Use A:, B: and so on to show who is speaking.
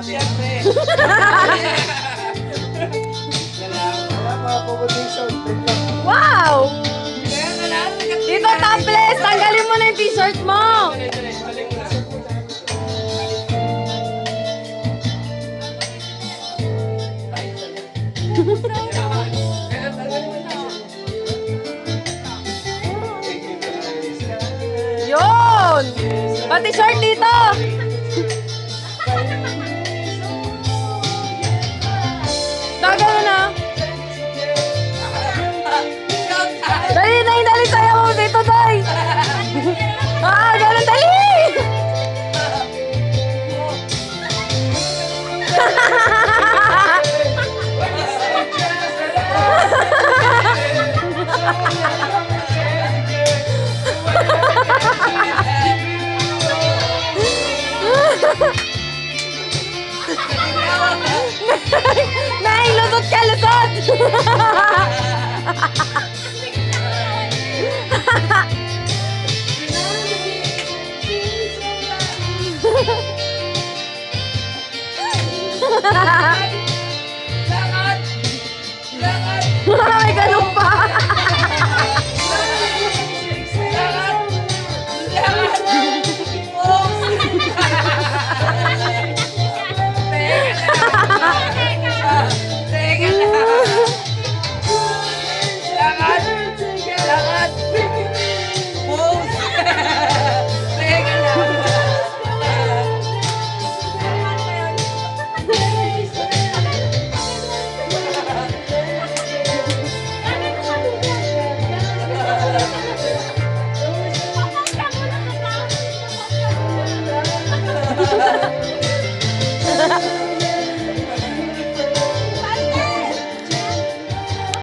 A: Siyempre.
B: Wow!
A: Kaya ka lang.
B: Dito, topless! Tanggalin mo na yung t-shirt mo! Yun! Pati short dito! Gagano na! Dali, dali, dali! Sayaw mo dito, Day! Ah, ganun, dali! Nay, lusot ka, lusot! Ha ha ha!